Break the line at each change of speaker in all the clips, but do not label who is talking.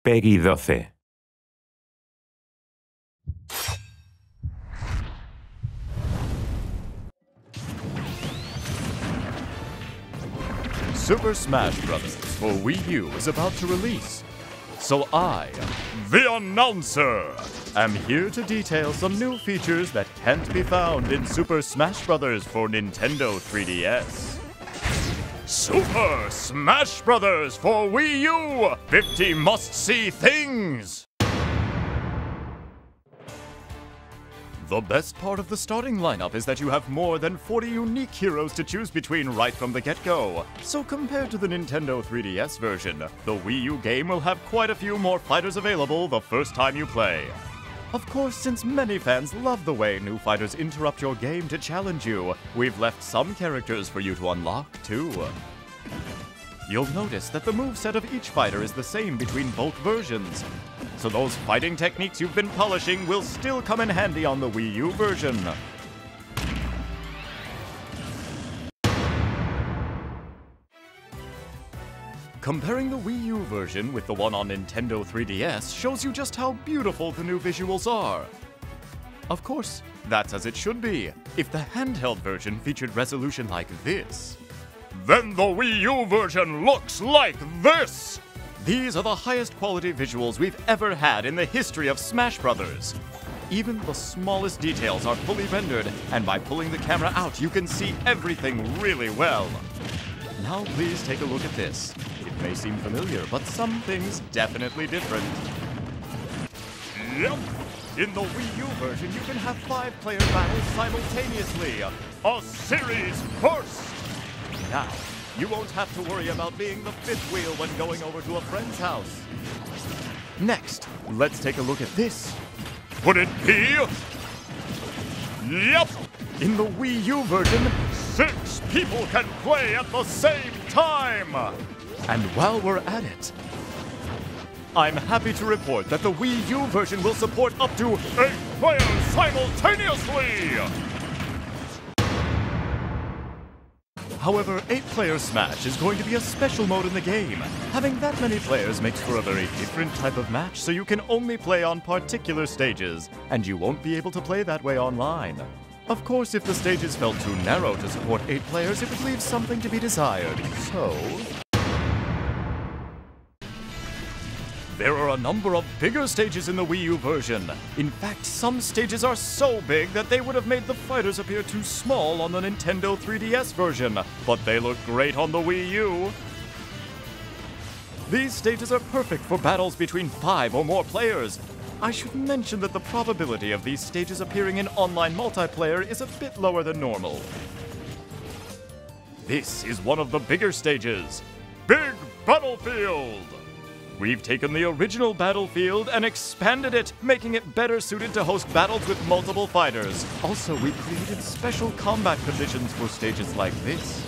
Peggy 12.
Super Smash Bros. For Wii U is about to release. So I, the announcer, am here to detail some new features that can't be found in Super Smash Bros. For Nintendo 3DS. Super Smash Bros. For Wii U! 50 must-see things! The best part of the starting lineup is that you have more than 40 unique heroes to choose between right from the get-go. So compared to the Nintendo 3DS version, the Wii U game will have quite a few more fighters available the first time you play. Of course, since many fans love the way new fighters interrupt your game to challenge you, we've left some characters for you to unlock too. You'll notice that the moveset of each fighter is the same between both versions. So those fighting techniques you've been polishing will still come in handy on the Wii U version. Comparing the Wii U version with the one on Nintendo 3DS shows you just how beautiful the new visuals are. Of course, that's as it should be. If the handheld version featured resolution like this, then the Wii U version looks like this! These are the highest quality visuals we've ever had in the history of Smash Bros. Even the smallest details are fully rendered, and by pulling the camera out, you can see everything really well. Now please take a look at this. It may seem familiar, but some things definitely different. Yep! In the Wii U version, you can have 5-player battles simultaneously. A series first! Now, you won't have to worry about being the fifth wheel when going over to a friend's house. Next, let's take a look at this. Could it be? Yep! In the Wii U version, 6 people can play at the same time! And while we're at it, I'm happy to report that the Wii U version will support up to 8 players simultaneously! However, 8-player Smash is going to be a special mode in the game. Having that many players makes for a very different type of match, so you can only play on particular stages, and you won't be able to play that way online. Of course, if the stages felt too narrow to support 8 players, it would leave something to be desired, so there are a number of bigger stages in the Wii U version. In fact, some stages are so big that they would have made the fighters appear too small on the Nintendo 3DS version, but they look great on the Wii U. These stages are perfect for battles between 5 or more players. I should mention that the probability of these stages appearing in online multiplayer is a bit lower than normal. This is one of the bigger stages, Big Battlefield! We've taken the original Battlefield and expanded it, making it better suited to host battles with multiple fighters. Also, we've created special combat conditions for stages like this.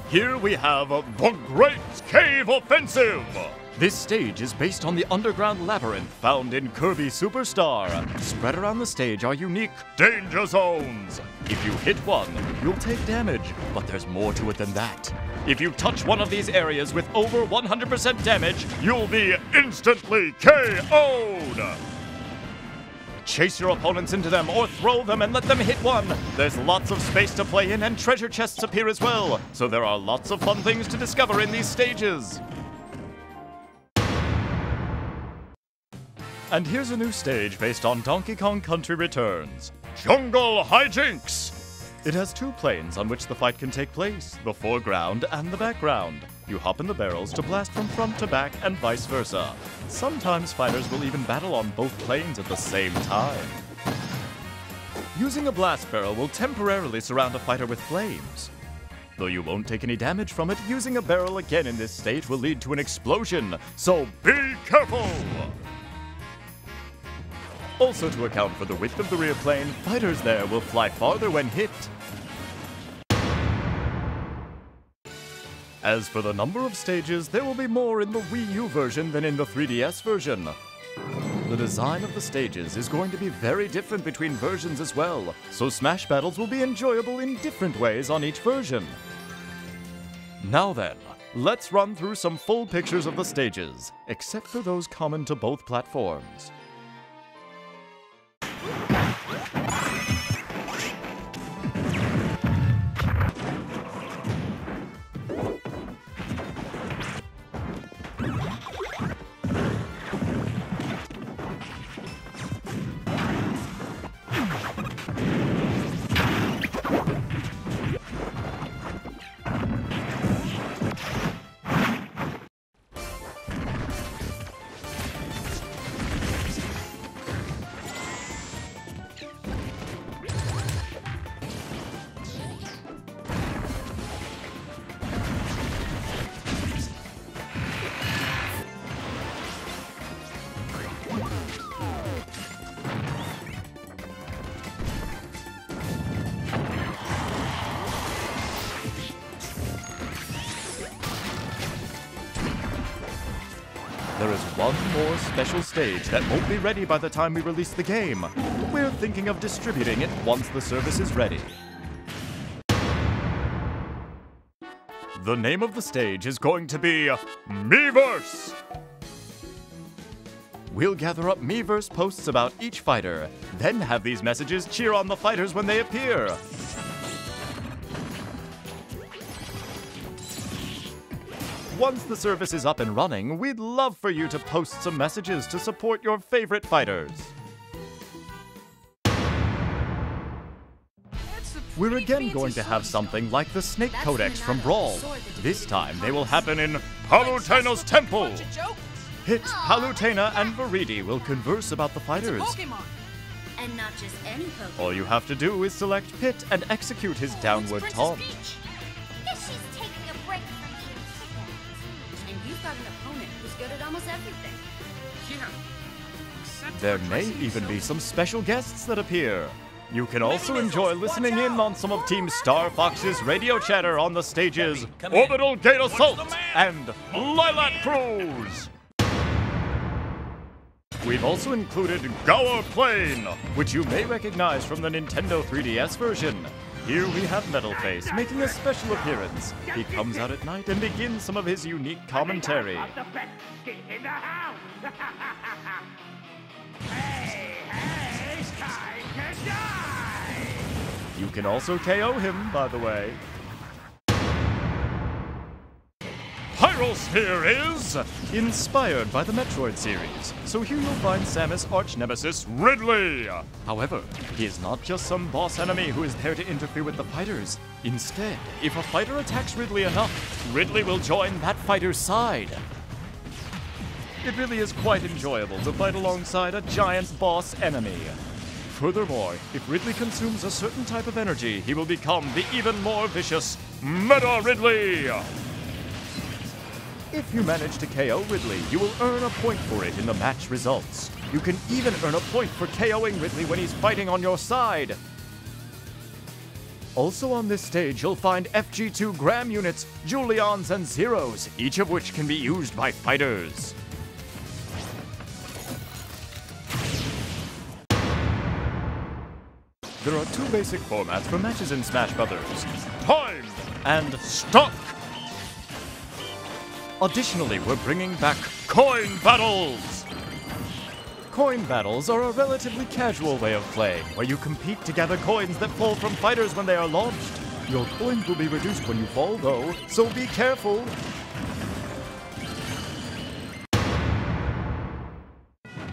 Here we have the Great Cave Offensive! This stage is based on the underground labyrinth found in Kirby Superstar. Spread around the stage are unique danger zones. If you hit one, you'll take damage, but there's more to it than that. If you touch one of these areas with over 100% damage, you'll be instantly KO'd! Chase your opponents into them or throw them and let them hit one. There's lots of space to play in and treasure chests appear as well, so there are lots of fun things to discover in these stages. And here's a new stage based on Donkey Kong Country Returns, Jungle Hijinks! It has 2 planes on which the fight can take place, the foreground and the background. You hop in the barrels to blast from front to back and vice versa. Sometimes fighters will even battle on both planes at the same time. Using a blast barrel will temporarily surround a fighter with flames. Though you won't take any damage from it, using a barrel again in this state will lead to an explosion, so be careful! Also, to account for the width of the rear plane, fighters there will fly farther when hit. As for the number of stages, there will be more in the Wii U version than in the 3DS version. The design of the stages is going to be very different between versions as well, so Smash battles will be enjoyable in different ways on each version. Now then, Let's run through some full pictures of the stages, except for those common to both platforms. There is one more special stage that won't be ready by the time we release the game. We're thinking of distributing it once the service is ready. The name of the stage is going to be Miiverse! We'll gather up Miiverse posts about each fighter, then have these messages cheer on the fighters when they appear. Once the service is up and running, we'd love for you to post some messages to support your favorite fighters. We're again going to have something like the Snake Codex from Brawl. This time they will happen in Palutena's temple. Hit, Palutena, and Viridi will converse about the fighters.
And not just any Pokemon.
All you have to do is select Pit and execute his downward taunt.
Guess she's taking a break from being chicken. And you've got an opponent who's good at almost everything.
Yeah.
There may even be some special guests that appear. You can also enjoy listening in on some of Team Star Fox's radio chatter on the stages Orbital Gate Assault and Lilac Cruise. We've also included Gower Plain, which you may recognize from the Nintendo 3DS version. Here we have Metalface making a special appearance. He comes out at night and begins some of his unique commentary. You can also KO him, by the way. Pyrosphere is inspired by the Metroid series, so here you'll find Samus' arch-nemesis, Ridley. However, he is not just some boss enemy who is there to interfere with the fighters. Instead, if a fighter attacks Ridley enough, Ridley will join that fighter's side. It really is quite enjoyable to fight alongside a giant boss enemy. Furthermore, if Ridley consumes a certain type of energy, he will become the even more vicious Meta Ridley! If you manage to KO Ridley, you will earn a point for it in the match results. You can even earn a point for KOing Ridley when he's fighting on your side. Also on this stage, you'll find FG2 Gram units, Julians, and Zeros, each of which can be used by fighters. There are two basic formats for matches in Smash Brothers: Time and Stock. Additionally, we're bringing back Coin Battles! Coin Battles are a relatively casual way of playing, where you compete to gather coins that fall from fighters when they are launched. Your coins will be reduced when you fall, though, so be careful!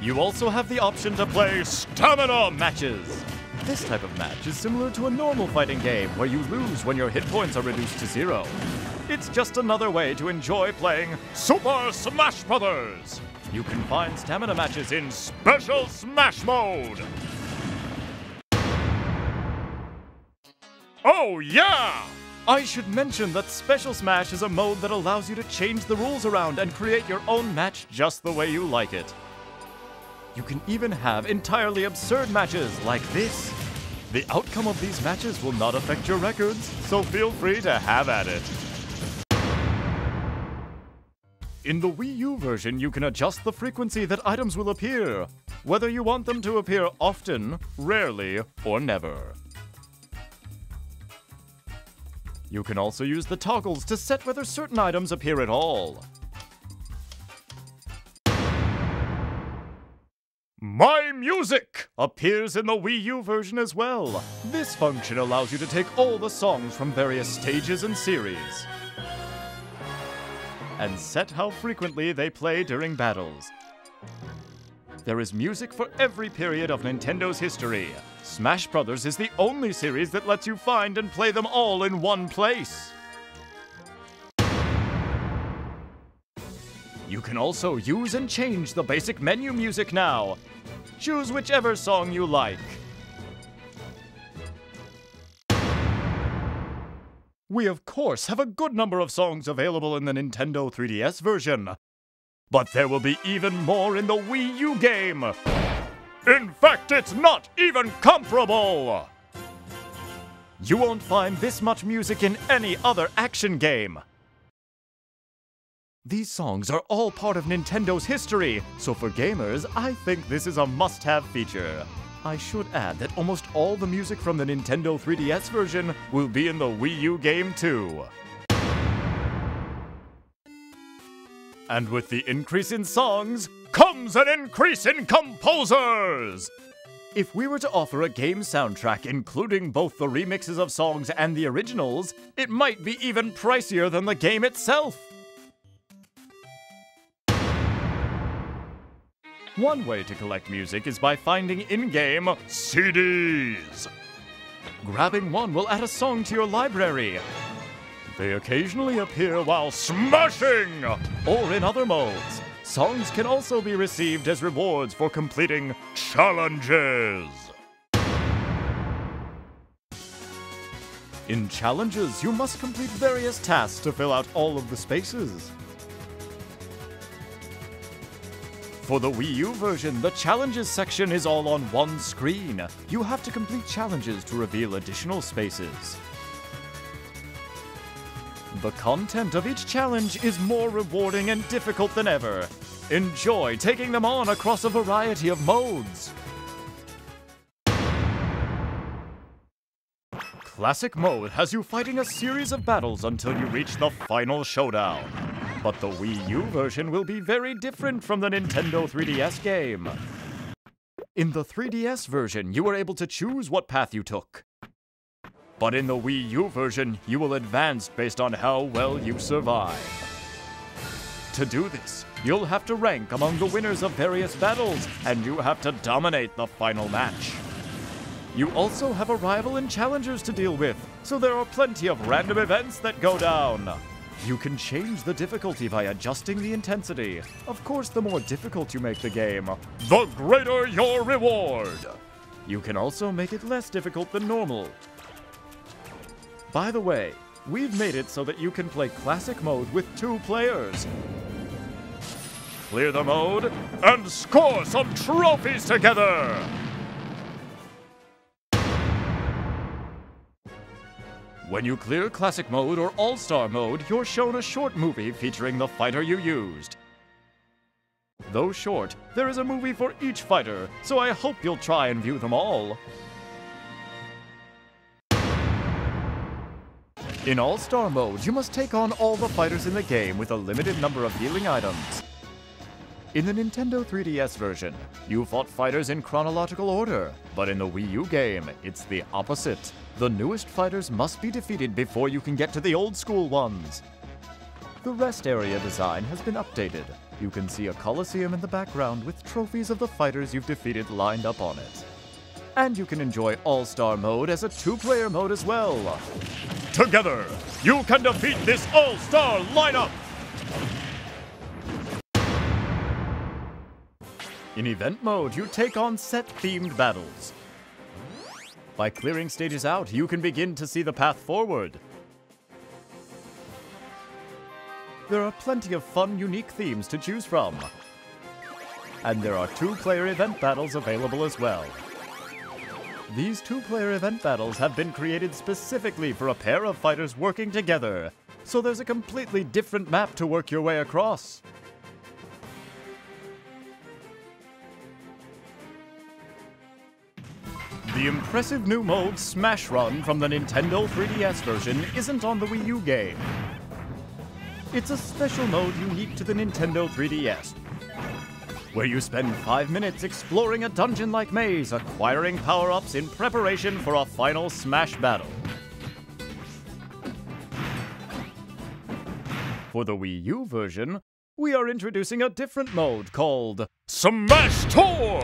You also have the option to play Stamina Matches! This type of match is similar to a normal fighting game, where you lose when your hit points are reduced to 0. It's just another way to enjoy playing Super Smash Brothers! You can find stamina matches in Special Smash Mode! Oh yeah! I should mention that Special Smash is a mode that allows you to change the rules around and create your own match just the way you like it. You can even have entirely absurd matches like this. The outcome of these matches will not affect your records, so feel free to have at it. In the Wii U version, you can adjust the frequency that items will appear, whether you want them to appear often, rarely, or never. You can also use the toggles to set whether certain items appear at all. My Music appears in the Wii U version as well. This function allows you to take all the songs from various stages and series and set how frequently they play during battles. There is music for every period of Nintendo's history. Smash Bros. Is the only series that lets you find and play them all in one place. You can also use and change the basic menu music now. Choose whichever song you like. We of course have a good number of songs available in the Nintendo 3DS version, but there will be even more in the Wii U game. In fact, it's not even comparable! You won't find this much music in any other action game. These songs are all part of Nintendo's history, so for gamers, I think this is a must-have feature. I should add that almost all the music from the Nintendo 3DS version will be in the Wii U game too. And with the increase in songs, comes an increase in composers! If we were to offer a game soundtrack including both the remixes of songs and the originals, it might be even pricier than the game itself! One way to collect music is by finding in-game CDs. Grabbing one will add a song to your library. They occasionally appear while smashing, or in other modes. Songs can also be received as rewards for completing challenges. In challenges, you must complete various tasks to fill out all of the spaces. For the Wii U version, the challenges section is all on one screen. You have to complete challenges to reveal additional spaces. The content of each challenge is more rewarding and difficult than ever. Enjoy taking them on across a variety of modes. Classic mode has you fighting a series of battles until you reach the final showdown. But the Wii U version will be very different from the Nintendo 3DS game. In the 3DS version, you were able to choose what path you took. But in the Wii U version, you will advance based on how well you survive. To do this, you'll have to rank among the winners of various battles, and you have to dominate the final match. You also have a rival and challengers to deal with, so there are plenty of random events that go down. You can change the difficulty by adjusting the intensity. Of course, the more difficult you make the game, the greater your reward! You can also make it less difficult than normal. By the way, we've made it so that you can play Classic Mode with 2 players. Clear the mode and score some trophies together! When you clear Classic Mode or All-Star Mode, you're shown a short movie featuring the fighter you used. Though short, there is a movie for each fighter, so I hope you'll try and view them all. In All-Star Mode, you must take on all the fighters in the game with a limited number of healing items. In the Nintendo 3DS version, you fought fighters in chronological order, but in the Wii U game, it's the opposite. The newest fighters must be defeated before you can get to the old-school ones. The rest area design has been updated. You can see a coliseum in the background with trophies of the fighters you've defeated lined up on it. And you can enjoy All-Star Mode as a 2-player mode as well. Together, you can defeat this All-Star lineup! In Event Mode, you take on set-themed battles. By clearing stages out, you can begin to see the path forward. There are plenty of fun, unique themes to choose from. And there are 2-player event battles available as well. These 2-player event battles have been created specifically for a pair of fighters working together, so there's a completely different map to work your way across. The impressive new mode Smash Run from the Nintendo 3DS version isn't on the Wii U game. It's a special mode unique to the Nintendo 3DS, where you spend 5 minutes exploring a dungeon-like maze, acquiring power-ups in preparation for a final Smash battle. For the Wii U version, we are introducing a different mode called Smash Tour!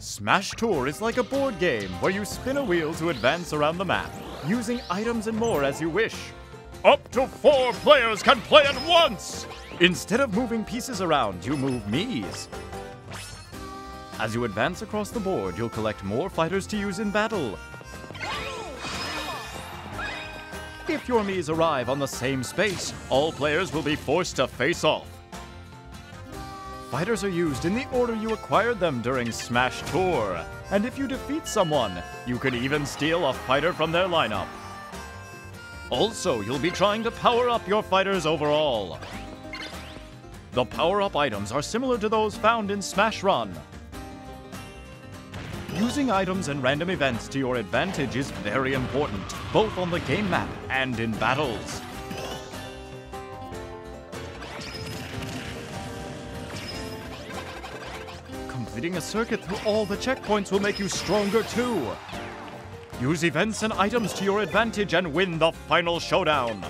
Smash Tour is like a board game where you spin a wheel to advance around the map, using items and more as you wish. Up to 4 players can play at once! Instead of moving pieces around, you move Miis. As you advance across the board, you'll collect more fighters to use in battle. If your Miis arrive on the same space, all players will be forced to face off. Fighters are used in the order you acquired them during Smash Tour, and if you defeat someone, you could even steal a fighter from their lineup. Also, you'll be trying to power up your fighters overall. The power-up items are similar to those found in Smash Run. Using items and random events to your advantage is very important, both on the game map and in battles. Completing a circuit through all the checkpoints will make you stronger too. Use events and items to your advantage and win the final showdown.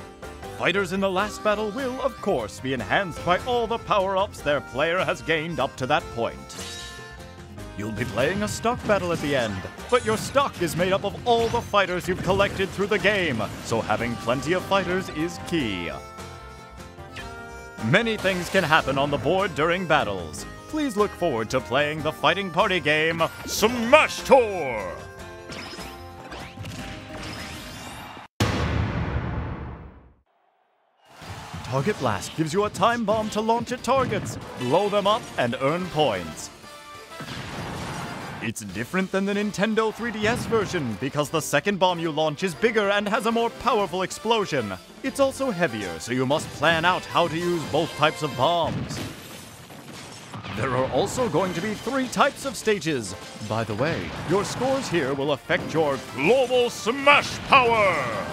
Fighters in the last battle will, of course, be enhanced by all the power-ups their player has gained up to that point. You'll be playing a stock battle at the end, but your stock is made up of all the fighters you've collected through the game, so having plenty of fighters is key. Many things can happen on the board during battles. Please look forward to playing the fighting party game, Smash Tour! Target Blast gives you a time bomb to launch at targets, blow them up, and earn points. It's different than the Nintendo 3DS version because the second bomb you launch is bigger and has a more powerful explosion. It's also heavier, so you must plan out how to use both types of bombs. There are also going to be 3 types of stages. By the way, your scores here will affect your global smash power!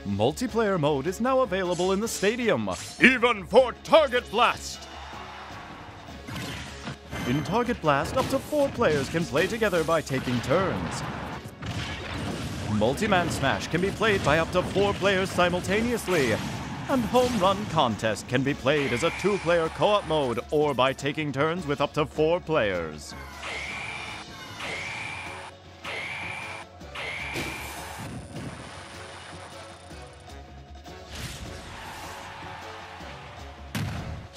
Multiplayer mode is now available in the stadium, even for Target Blast! In Target Blast, up to 4 players can play together by taking turns. Multi-Man Smash can be played by up to 4 players simultaneously, and Home Run Contest can be played as a 2-player co-op mode or by taking turns with up to 4 players.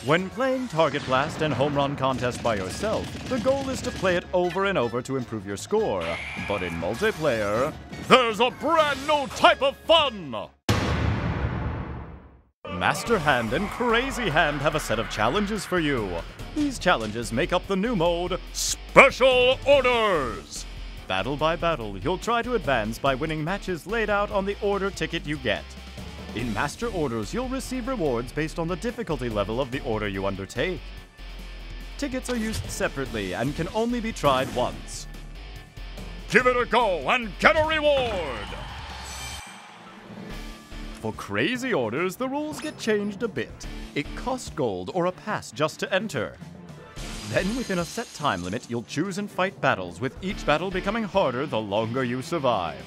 When playing Target Blast and Home Run Contest by yourself, the goal is to play it over and over to improve your score. But in multiplayer, there's a brand new type of fun! Master Hand and Crazy Hand have a set of challenges for you. These challenges make up the new mode, Special Orders! Battle by battle, you'll try to advance by winning matches laid out on the order ticket you get. In Master Orders, you'll receive rewards based on the difficulty level of the order you undertake. Tickets are used separately and can only be tried once. Give it a go and get a reward! For Crazy Orders, the rules get changed a bit. It costs gold or a pass just to enter. Then, within a set time limit, you'll choose and fight battles, with each battle becoming harder the longer you survive.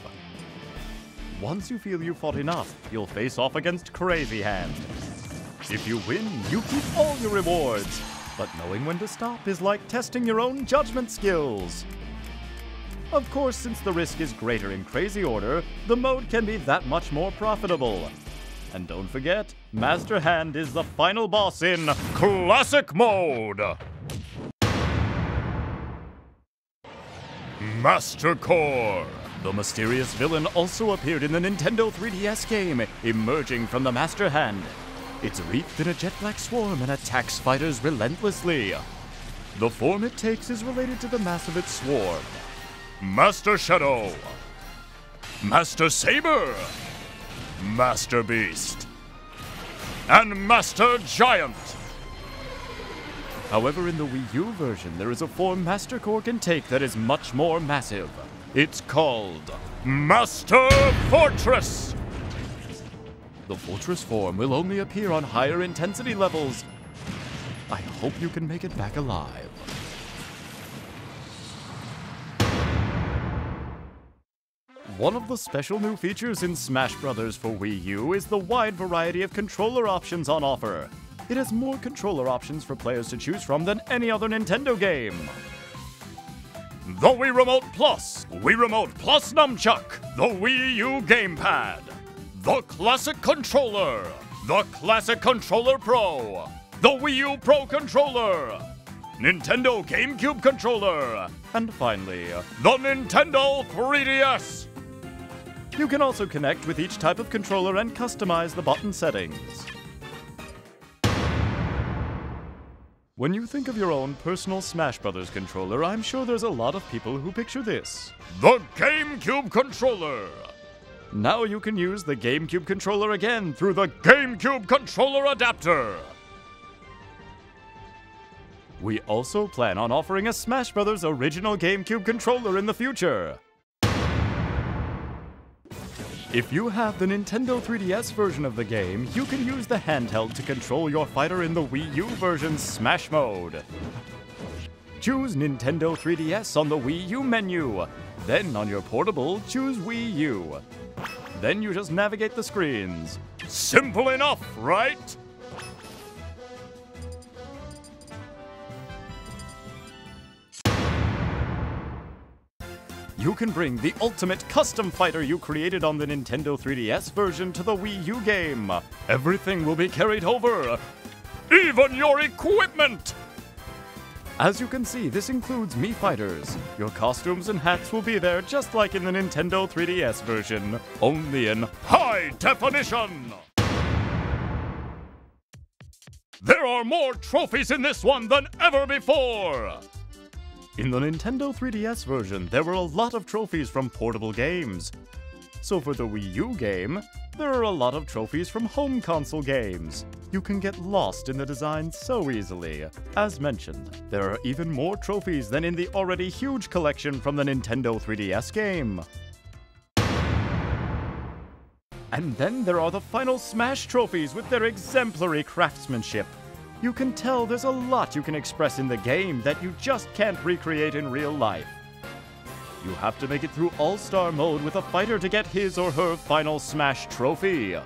Once you feel you've fought enough, you'll face off against Crazy Hand. If you win, you keep all your rewards. But knowing when to stop is like testing your own judgment skills. Of course, since the risk is greater in Crazy Order, the mode can be that much more profitable. And don't forget, Master Hand is the final boss in Classic Mode! Master Core! The mysterious villain also appeared in the Nintendo 3DS game, emerging from the Master Hand. It's wreathed in a jet black swarm and attacks fighters relentlessly. The form it takes is related to the mass of its swarm. Master Shadow, Master Saber, Master Beast, and Master Giant. However, in the Wii U version, there is a form Master Core can take that is much more massive. It's called Master Fortress! The Fortress form will only appear on higher intensity levels. I hope you can make it back alive. One of the special new features in Smash Bros. For Wii U is the wide variety of controller options on offer. It has more controller options for players to choose from than any other Nintendo game. The Wii Remote Plus, Wii Remote Plus Nunchuck, the Wii U Gamepad, the Classic Controller, the Classic Controller Pro, the Wii U Pro Controller, Nintendo GameCube Controller, and finally, the Nintendo 3DS. You can also connect with each type of controller and customize the button settings. When you think of your own personal Smash Bros. Controller, I'm sure there's a lot of people who picture this. The GameCube Controller! Now you can use the GameCube Controller again through the GameCube Controller Adapter! We also plan on offering a Smash Bros. Original GameCube Controller in the future. If you have the Nintendo 3DS version of the game, you can use the handheld to control your fighter in the Wii U version's Smash Mode. Choose Nintendo 3DS on the Wii U menu. Then on your portable, choose Wii U. Then you just navigate the screens. Simple enough, right? You can bring the ultimate custom fighter you created on the Nintendo 3DS version to the Wii U game. Everything will be carried over, even your equipment! As you can see, this includes Mii Fighters. Your costumes and hats will be there just like in the Nintendo 3DS version, only in high definition! There are more trophies in this one than ever before! In the Nintendo 3DS version, there were a lot of trophies from portable games. So for the Wii U game, there are a lot of trophies from home console games. You can get lost in the design so easily. As mentioned, there are even more trophies than in the already huge collection from the Nintendo 3DS game. And then there are the final Smash trophies with their exemplary craftsmanship. You can tell there's a lot you can express in the game that you just can't recreate in real life. You have to make it through All-Star mode with a fighter to get his or her final Smash trophy.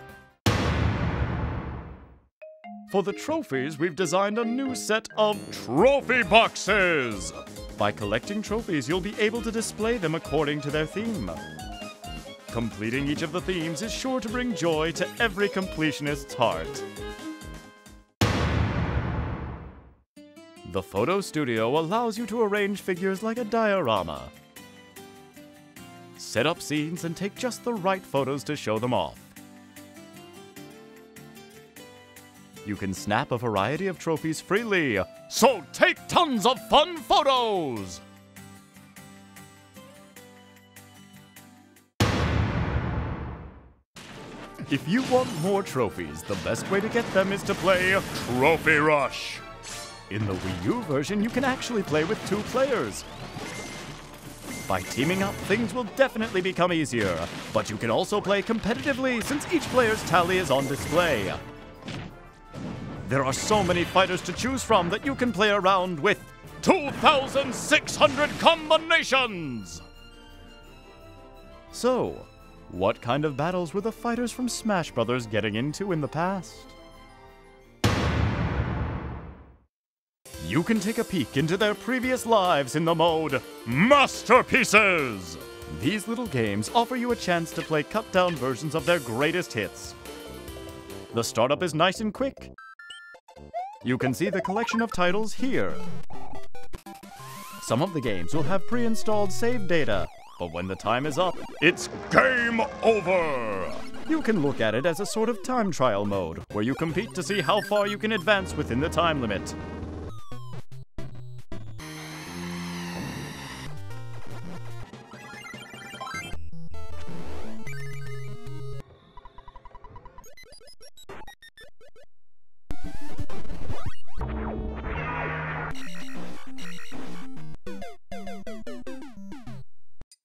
For the trophies, we've designed a new set of trophy boxes! By collecting trophies, you'll be able to display them according to their theme. Completing each of the themes is sure to bring joy to every completionist's heart. The Photo Studio allows you to arrange figures like a diorama. Set up scenes and take just the right photos to show them off. You can snap a variety of trophies freely, so take tons of fun photos! If you want more trophies, the best way to get them is to play Trophy Rush. In the Wii U version, you can actually play with 2 players. By teaming up, things will definitely become easier, but you can also play competitively since each player's tally is on display. There are so many fighters to choose from that you can play around with 2,600 combinations! So, what kind of battles were the fighters from Smash Bros. Getting into in the past? You can take a peek into their previous lives in the mode Masterpieces! These little games offer you a chance to play cut-down versions of their greatest hits. The startup is nice and quick. You can see the collection of titles here. Some of the games will have pre-installed save data, but when the time is up, it's game over! You can look at it as a sort of time trial mode, where you compete to see how far you can advance within the time limit.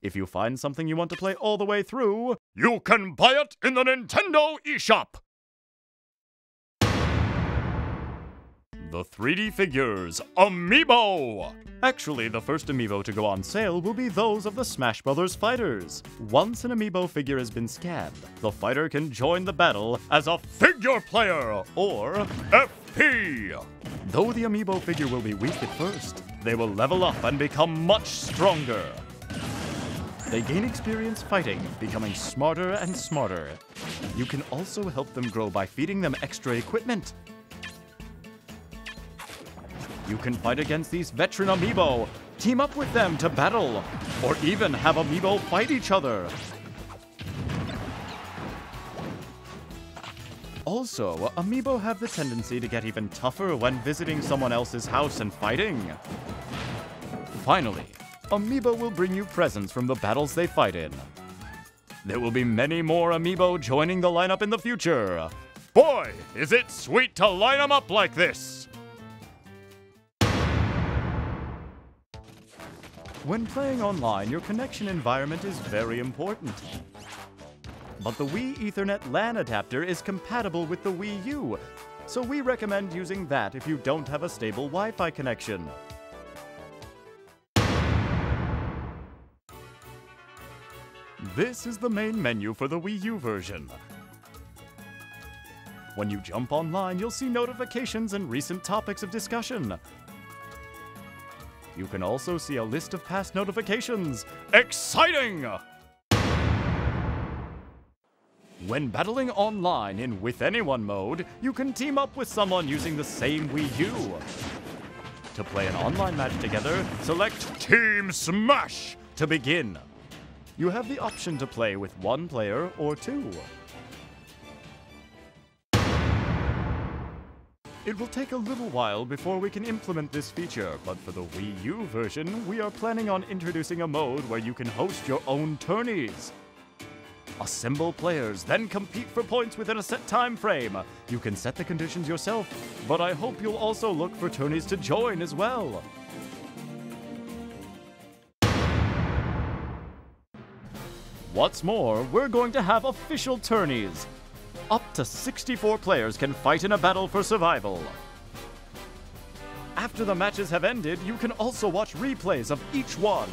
If you find something you want to play all the way through, you can buy it in the Nintendo eShop! The 3D figures, Amiibo! Actually, the first Amiibo to go on sale will be those of the Smash Bros. Fighters. Once an Amiibo figure has been scanned, the fighter can join the battle as a figure player, or FP. Though the Amiibo figure will be weak at first, they will level up and become much stronger. They gain experience fighting, becoming smarter and smarter. You can also help them grow by feeding them extra equipment. You can fight against these veteran Amiibo, team up with them to battle, or even have Amiibo fight each other. Also, Amiibo have the tendency to get even tougher when visiting someone else's house and fighting. Finally, Amiibo will bring you presents from the battles they fight in. There will be many more Amiibo joining the lineup in the future. Boy, is it sweet to line them up like this! When playing online, your connection environment is very important. But the Wii Ethernet LAN adapter is compatible with the Wii U, so we recommend using that if you don't have a stable Wi-Fi connection. This is the main menu for the Wii U version. When you jump online, you'll see notifications and recent topics of discussion. You can also see a list of past notifications. Exciting! When battling online in With Anyone mode, you can team up with someone using the same Wii U. To play an online match together, select Team Smash to begin. You have the option to play with one player or two. It will take a little while before we can implement this feature, but for the Wii U version, we are planning on introducing a mode where you can host your own tourneys. Assemble players, then compete for points within a set time frame. You can set the conditions yourself, but I hope you'll also look for tourneys to join as well. What's more, we're going to have official tourneys. Up to 64 players can fight in a battle for survival. After the matches have ended, you can also watch replays of each one.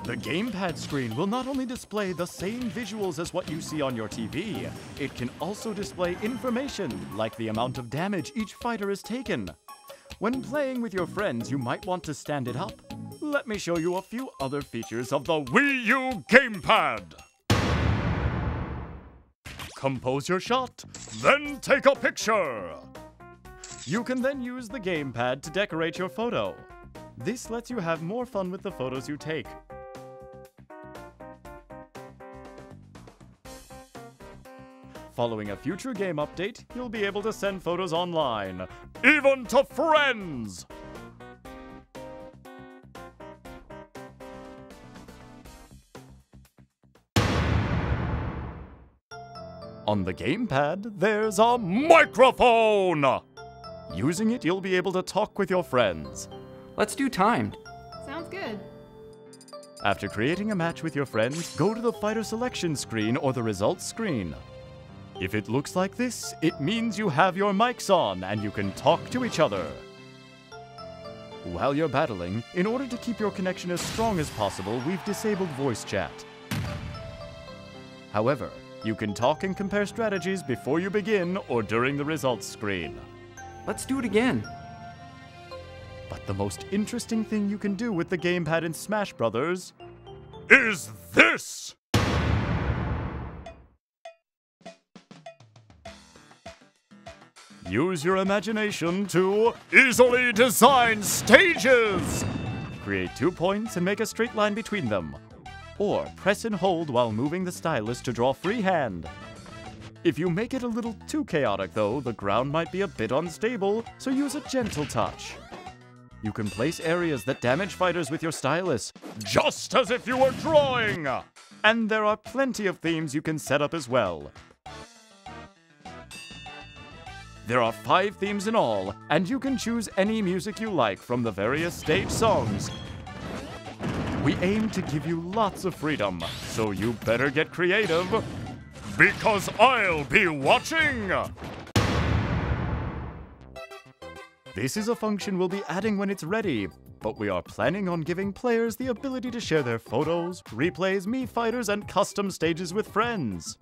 The gamepad screen will not only display the same visuals as what you see on your TV, it can also display information like the amount of damage each fighter has taken. When playing with your friends, you might want to stand it up. Let me show you a few other features of the Wii U gamepad. Compose your shot, then take a picture. You can then use the gamepad to decorate your photo. This lets you have more fun with the photos you take. Following a future game update, you'll be able to send photos online, even to friends! On the gamepad, there's a microphone! Using it, you'll be able to talk with your friends.
Let's do timed.
Sounds good.
After creating a match with your friends, go to the fighter selection screen or the results screen. If it looks like this, it means you have your mics on and you can talk to each other. While you're battling, in order to keep your connection as strong as possible, we've disabled voice chat. However, you can talk and compare strategies before you begin or during the results screen.
Let's do it again.
But the most interesting thing you can do with the gamepad in Smash Bros. Is this! Use your imagination to easily design stages! Create 2 points and make a straight line between them. Or press and hold while moving the stylus to draw freehand. If you make it a little too chaotic though, the ground might be a bit unstable, so use a gentle touch. You can place areas that damage fighters with your stylus, just as if you were drawing! And there are plenty of themes you can set up as well. There are 5 themes in all, and you can choose any music you like from the various stage songs. We aim to give you lots of freedom, so you better get creative, because I'll be watching! This is a function we'll be adding when it's ready, but we are planning on giving players the ability to share their photos, replays, Mii Fighters, and custom stages with friends.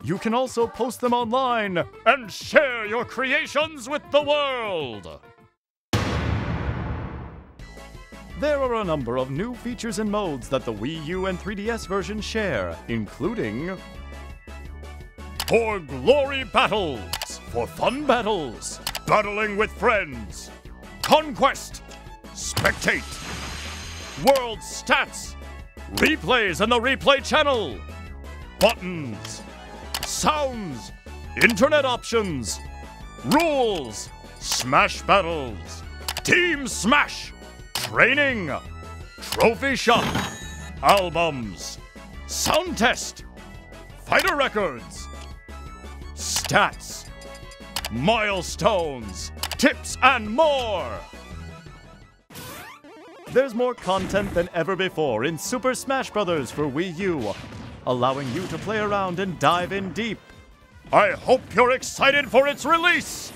You can also post them online and share your creations with the world! There are a number of new features and modes that the Wii U and 3DS versions share, including For Glory Battles, for fun battles, battling with friends, Conquest, Spectate, World Stats, Replays in the Replay Channel, Buttons, Sounds, Internet Options, Rules, Smash Battles, Team Smash, Training, Trophy Shop, Albums, Sound Test, Fighter Records, Stats, Milestones, Tips, and more! There's more content than ever before in Super Smash Bros. For Wii U, allowing you to play around and dive in deep. I hope you're excited for its release!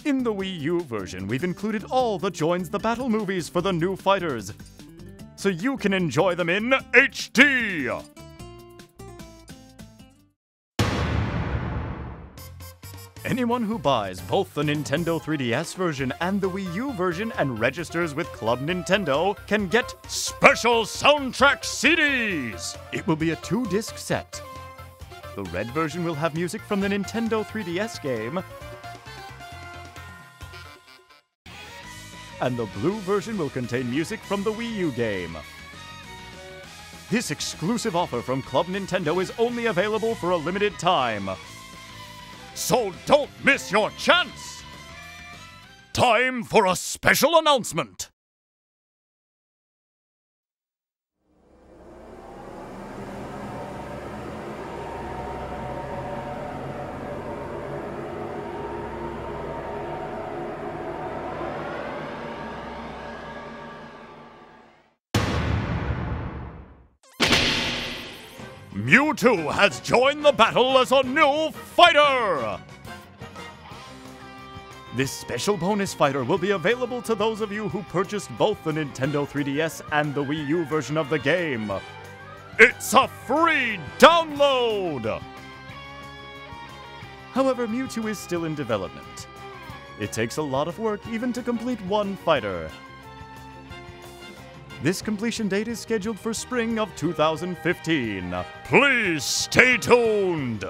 In the Wii U version, we've included all the Joins the Battle movies for the new fighters, so you can enjoy them in HD! Anyone who buys both the Nintendo 3DS version and the Wii U version and registers with Club Nintendo can get special soundtrack CDs! It will be a 2-disc set. The red version will have music from the Nintendo 3DS game, and the blue version will contain music from the Wii U game. This exclusive offer from Club Nintendo is only available for a limited time. So don't miss your chance! Time for a special announcement! Mewtwo has joined the battle as a new fighter! This special bonus fighter will be available to those of you who purchased both the Nintendo 3DS and the Wii U version of the game. It's a free download! However, Mewtwo is still in development. It takes a lot of work even to complete one fighter. This completion date is scheduled for spring of 2015. Please stay tuned!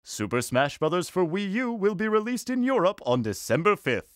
Super Smash Bros. For Wii U will be released in Europe on December 5th.